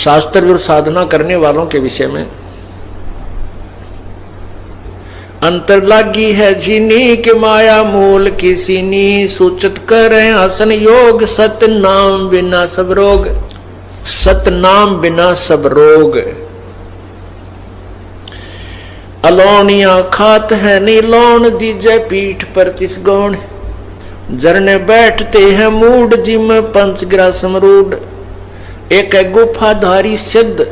शास्त्र विरुद्ध साधना करने वालों के विषय में। अंतर लागी है जीनी के माया मूल की सीनी, सूचित करें आसन योग, सत नाम बिना सब रोग, सत नाम बिना सब रोग। अलोनिया खात है नी लोन, दीजे पीठ पर तिस गौण, जरने बैठते हैं मूड जिम पंचग्रा समरूड। एक है गुफाधारी सिद्ध,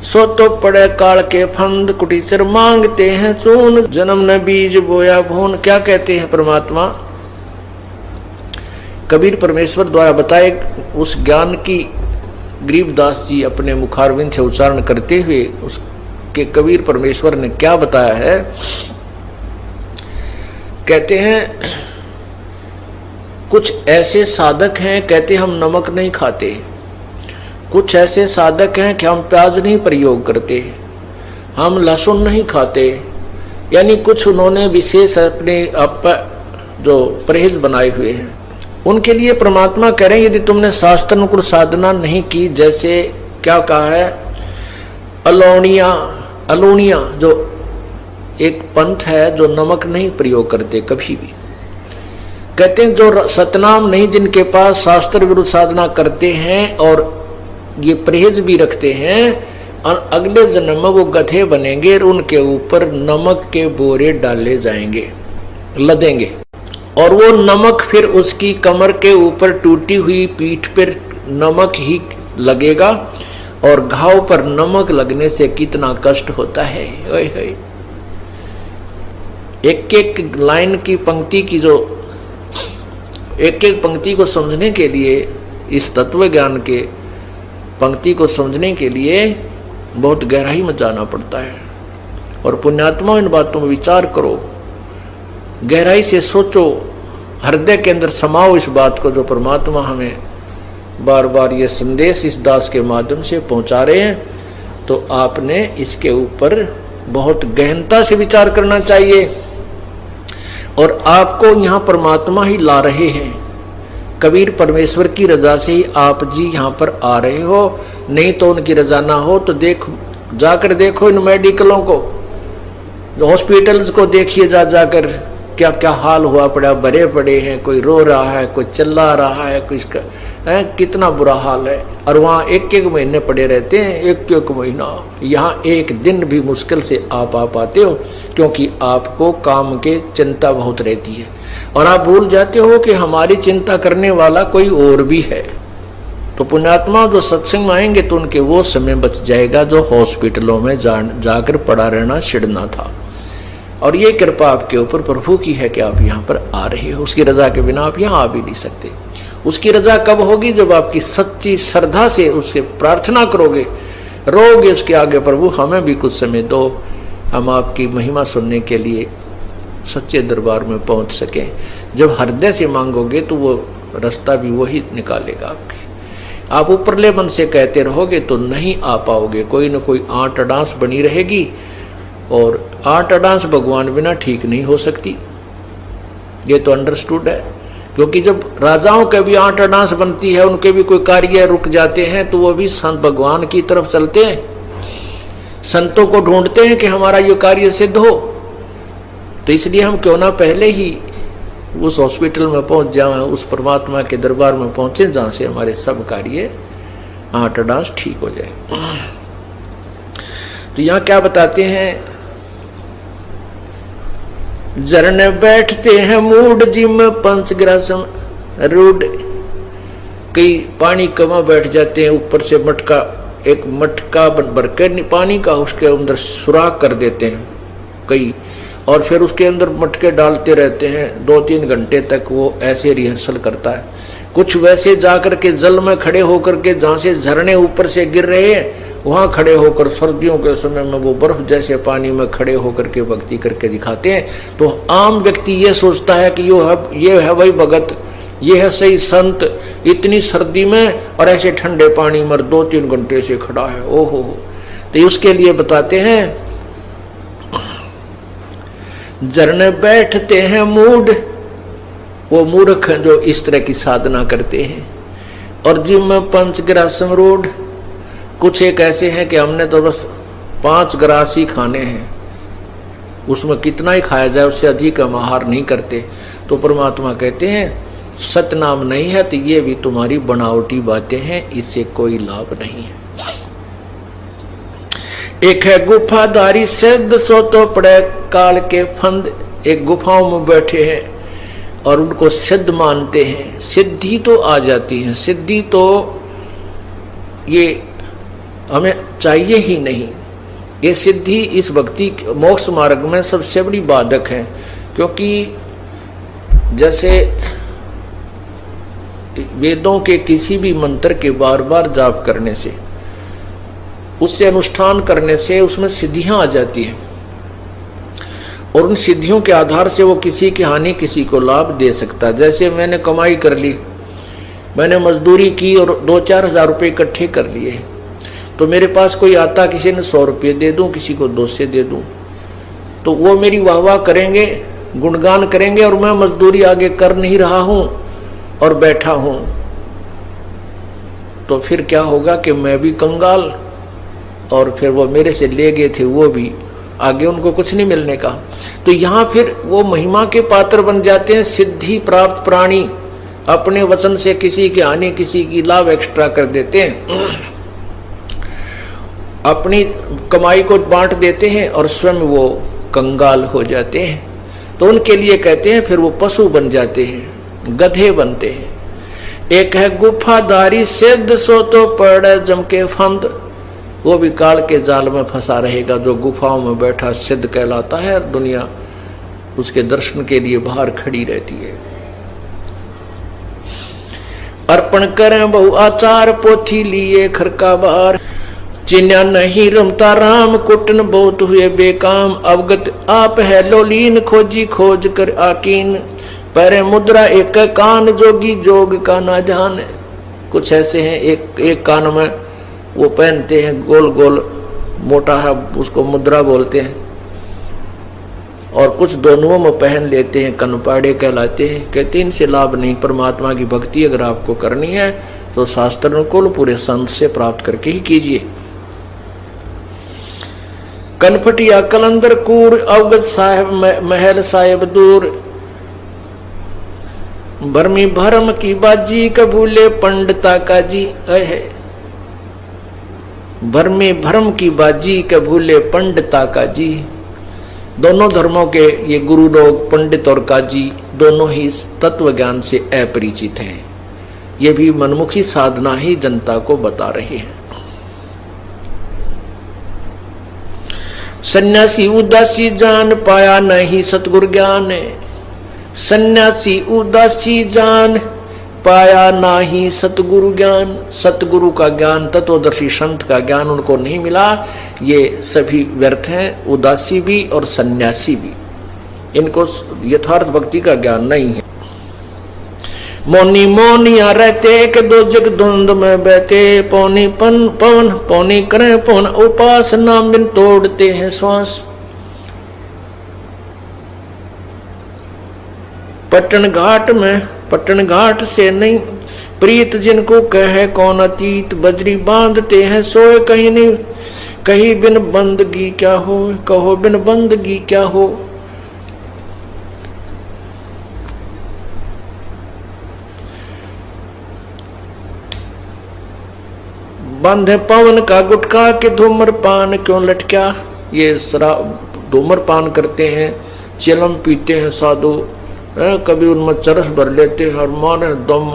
सो तो पड़े काल के फंद, कुटीचर मांगते हैं चून, जन्म न बीज बोया भून। क्या कहते हैं परमात्मा? कबीर परमेश्वर द्वारा बताए उस ज्ञान की गरीबदास जी अपने मुखारविंद से उच्चारण करते हुए उसके कबीर परमेश्वर ने क्या बताया है? कहते हैं कुछ ऐसे साधक हैं, कहते हम नमक नहीं खाते। कुछ ऐसे साधक हैं कि हम प्याज नहीं प्रयोग करते, हम लहसुन नहीं खाते। यानी कुछ उन्होंने विशेष अपने आप जो परहेज बनाए हुए हैं। उनके लिए परमात्मा कह रहे हैं यदि तुमने शास्त्रानुकूल साधना नहीं की, जैसे क्या कहा है, अलोनिया, अलोनिया जो एक पंथ है जो नमक नहीं प्रयोग करते कभी भी। कहते हैं जो सतनाम नहीं, जिनके पास शास्त्र विरुद्ध साधना करते हैं और ये परहेज भी रखते हैं, और अगले जन्म में वो गधे बनेंगे और उनके ऊपर नमक के बोरे डाले जाएंगे, लदेंगे, और वो नमक फिर उसकी कमर के ऊपर टूटी हुई पीठ पर नमक ही लगेगा। और घाव पर नमक लगने से कितना कष्ट होता है। एक एक लाइन की पंक्ति की जो एक एक पंक्ति को समझने के लिए, इस तत्व ज्ञान के पंक्ति को समझने के लिए बहुत गहराई में जाना पड़ता है। और पुण्यात्मा इन बातों में विचार करो, गहराई से सोचो, हृदय के अंदर समाओ इस बात को जो परमात्मा हमें बार बार ये संदेश इस दास के माध्यम से पहुंचा रहे हैं। तो आपने इसके ऊपर बहुत गहनता से विचार करना चाहिए। और आपको यहाँ परमात्मा ही ला रहे हैं, कबीर परमेश्वर की रजा से ही आप जी यहाँ पर आ रहे हो। नहीं तो उनकी रजा ना हो तो जाकर देखो इन मेडिकलों को, हॉस्पिटल्स को देखिए, जाकर क्या क्या हाल हुआ पड़ा, भरे पड़े हैं, कोई रो रहा है, कोई चिल्ला रहा है, कोई कितना बुरा हाल है। और वहाँ एक एक महीने पड़े रहते हैं, एक एक महीना। यहाँ एक दिन भी मुश्किल से आप आ पाते हो, क्योंकि आपको काम के चिंता बहुत रहती है और आप भूल जाते हो कि हमारी चिंता करने वाला कोई और भी है। तो पुण्यात्मा जो सत्संग में आएंगे तो उनके वो समय बच जाएगा जो हॉस्पिटलों में जाकर पड़ा रहना छिड़ना था। और ये कृपा आपके ऊपर प्रभु की है कि आप यहाँ पर आ रहे हो। उसकी रजा के बिना आप यहाँ आ भी नहीं सकते। उसकी रजा कब होगी? जब आपकी सच्ची श्रद्धा से उससे प्रार्थना करोगे, रोगे उसके आगे, प्रभु हमें भी कुछ समय दो, हम आपकी महिमा सुनने के लिए सच्चे दरबार में पहुंच सकें। जब हृदय से मांगोगे तो वो रास्ता भी वही निकालेगा आपके। आप ऊपरले मन से कहते रहोगे तो नहीं आ पाओगे, कोई न कोई आंट अडांस बनी रहेगी। और आंट अडांस भगवान बिना ठीक नहीं हो सकती, ये तो अंडरस्टूड है। क्योंकि जब राजाओं के भी आंट अडांस बनती है, उनके भी कोई कार्य रुक जाते हैं, तो वो भी संत भगवान की तरफ चलते हैं, संतों को ढूंढते हैं कि हमारा ये कार्य सिद्ध हो। तो इसलिए हम क्यों ना पहले ही उस हॉस्पिटल में पहुंच जाएं, उस परमात्मा के दरबार में पहुंचे जहां से हमारे सब कार्य आंट अडांस ठीक हो जाए। तो यहाँ क्या बताते हैं, जरने बैठते हैं मूड जिम पंचग्रासम रूड। कई पानी कमा बैठ जाते हैं, ऊपर से मटका, एक मटका भर के पानी का उसके अंदर सुराख कर देते हैं कई, और फिर उसके अंदर मटके डालते रहते हैं 2-3 घंटे तक। वो ऐसे रिहर्सल करता है। कुछ वैसे जाकर के जल में खड़े होकर के, जहाँ से झरने ऊपर से गिर रहे हैं वहां खड़े होकर सर्दियों के समय में वो बर्फ जैसे पानी में खड़े होकर के भक्ति करके दिखाते हैं। तो आम व्यक्ति ये सोचता है कि ये है वही भगत, ये है सही संत, इतनी सर्दी में और ऐसे ठंडे पानी में 2-3 घंटे से खड़ा है। ओहो। तो उसके लिए बताते हैं, झरने बैठते हैं मूड, वो मूर्ख हैं जो इस तरह की साधना करते हैं। और जिम में पंचग्रासम रोड, कुछ एक ऐसे हैं कि हमने तो बस 5 ग्रास ही खाने हैं, उसमें कितना ही खाया जाए उससे अधिक हम आहार नहीं करते। तो परमात्मा कहते हैं सतनाम नहीं है तो ये भी तुम्हारी बनावटी बातें हैं, इससे कोई लाभ नहीं है। एक है गुफाधारी सिद्ध सो तो पड़े काल के फंद, एक गुफाओं में बैठे हैं और उनको सिद्ध मानते हैं, सिद्धि तो आ जाती है, सिद्धि तो ये हमें चाहिए ही नहीं। ये सिद्धि इस भक्ति मोक्ष मार्ग में सबसे बड़ी बाधक है, क्योंकि जैसे वेदों के किसी भी मंत्र के बार बार जाप करने से, उससे अनुष्ठान करने से उसमें सिद्धियां आ जाती हैं और उन सिद्धियों के आधार से वो किसी की हानि किसी को लाभ दे सकता है। जैसे मैंने कमाई कर ली, मैंने मजदूरी की और 2-4 हजार रुपये इकट्ठे कर लिए, तो मेरे पास कोई आता किसी ने 100 रुपये दे दूं, किसी को 200 दे दूं, तो वो मेरी वाह वाह करेंगे, गुणगान करेंगे और मैं मजदूरी आगे कर नहीं रहा हूं और बैठा हूं, तो फिर क्या होगा कि मैं भी कंगाल और फिर वो मेरे से ले गए थे वो भी आगे उनको कुछ नहीं मिलने का। तो यहां फिर वो महिमा के पात्र बन जाते हैं। सिद्धि प्राप्त प्राणी अपने वचन से किसी की हानि किसी की लाभ एक्स्ट्रा कर देते हैं, अपनी कमाई को बांट देते हैं और स्वयं वो कंगाल हो जाते हैं। तो उनके लिए कहते हैं फिर वो पशु बन जाते हैं, गधे बनते हैं। एक है गुफाधारी सिद्ध सो तो पड़े जम के फंद, वो भी काल के जाल में फंसा रहेगा। जो गुफाओं में बैठा सिद्ध कहलाता है और दुनिया उसके दर्शन के लिए बाहर खड़ी रहती है। अर्पण करें बहु आचार पोथी लिए खरका बार, चिन्या नहीं रमता राम कुटन बहुत हुए बेकाम, अवगत आप है लोलीन खोजी खोज कर आकीन, पैरे मुद्रा एक कान जोगी जोग का ना जाने। कुछ ऐसे हैं एक कान में वो पहनते हैं गोल गोल मोटा है, उसको मुद्रा बोलते हैं, और कुछ दोनों में पहन लेते हैं, कनपाड़े कहलाते हैं। कहते इनसे लाभ नहीं। परमात्मा की भक्ति अगर आपको करनी है तो शास्त्र अनुकूल पूरे संत से प्राप्त करके ही कीजिए। कनपटिया कलंदर कूड़ अवगत साहेब महल साहेब दूर, भरमी भरम की बाजी कबूले पंडिता का जी है, भरमी भरम की बाजी कबूले पंडिता का जी। दोनों धर्मों के ये गुरु लोग पंडित और काजी दोनों ही तत्व ज्ञान से अपरिचित हैं। ये भी मनमुखी साधना ही जनता को बता रहे हैं। सन्यासी उदासी जान पाया नहीं सतगुरु ज्ञान, सन्यासी उदासी जान पाया नाही सतगुरु ज्ञान। सतगुरु का ज्ञान, तत्वदर्शी संत का ज्ञान उनको नहीं मिला। ये सभी व्यर्थ हैं, उदासी भी और सन्यासी भी। इनको यथार्थ भक्ति का ज्ञान नहीं है। मौनी मौनिया रहते के दो जग धुंध में बहते, पौनी पवन पौनी करें पौन उपासना बिन तोड़ते हैं श्वास। पट्टन घाट से नहीं प्रीत जिनको कहे कौन अतीत, बजरी बांधते हैं सोए कहीं नहीं, कहीं बिन बंदगी क्या हो, कहो बिन बंदगी क्या हो। बांधे पवन का गुटका के धूम्रपान क्यों लटका। ये शराब धूम्रपान करते हैं, चिलम पीते हैं साधु, कभी उनमें चरस भर लेते हैं और मारे दम।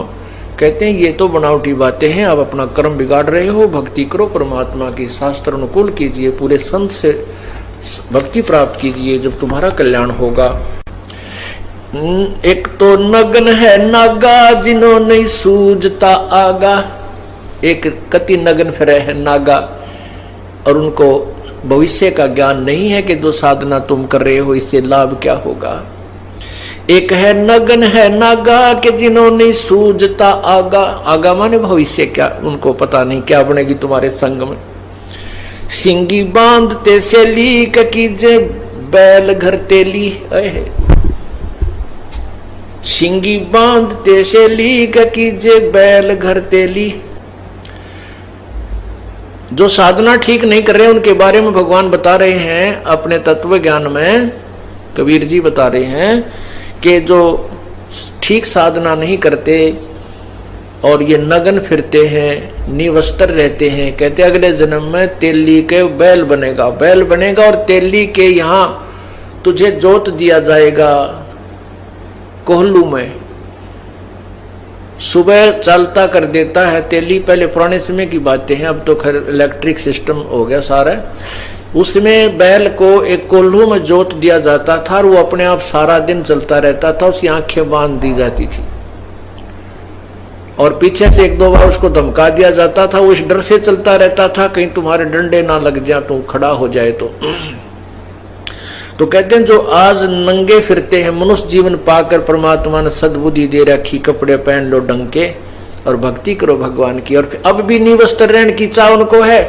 कहते हैं ये तो बनावटी बातें हैं, आप अपना कर्म बिगाड़ रहे हो। भक्ति करो, परमात्मा की शास्त्र अनुकूल कीजिए, पूरे संत से भक्ति प्राप्त कीजिए, जब तुम्हारा कल्याण होगा। एक तो नग्न है नागा जिन्होंने सूझता आगा, एक कति नग्न फिरे है नागा और उनको भविष्य का ज्ञान नहीं है कि जो साधना तुम कर रहे हो इससे लाभ क्या होगा। एक है नग्न है नागा के जिन्होंने सूझता आगा, आगा माने भविष्य, क्या उनको पता नहीं क्या बनेगी तुम्हारे संग में। सिंगी बांधते से ली कीजे बैल घर तेली, सिंगी बांधते से ली कीजे बैल घर तेली। जो साधना ठीक नहीं कर रहे उनके बारे में भगवान बता रहे हैं अपने तत्व ज्ञान में। कबीर जी बता रहे हैं कि जो ठीक साधना नहीं करते और ये नगन फिरते हैं, निवस्त्र रहते हैं, कहते अगले जन्म में तेली के बैल बनेगा, बैल बनेगा और तेली के यहाँ तुझे जोत दिया जाएगा कोहलू में। सुबह चलता कर देता है तेली, पहले पुराने समय की बातें हैं, अब तो खैर इलेक्ट्रिक सिस्टम हो गया सारा। उसमें बैल को एक कोल्हू में जोत दिया जाता था और वो अपने आप सारा दिन चलता रहता था, उसकी आंखें बांध दी जाती थी और पीछे से एक दो बार उसको धमका दिया जाता था। वो इस डर से चलता रहता था कहीं तुम्हारे डंडे ना लग जाए, तो खड़ा हो जाए तो कहते हैं जो आज नंगे फिरते हैं, मनुष्य जीवन पाकर परमात्मा ने सद्बुद्धि दे रखी, कपड़े पहन लो ढंग के और भक्ति करो भगवान की, और अब भी निवस्त्र रहने की चाह उनको है,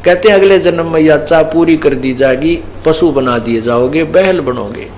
कहते हैं अगले जन्म में यह चाह पूरी कर दी जाएगी, पशु बना दिए जाओगे, बैल बनोगे।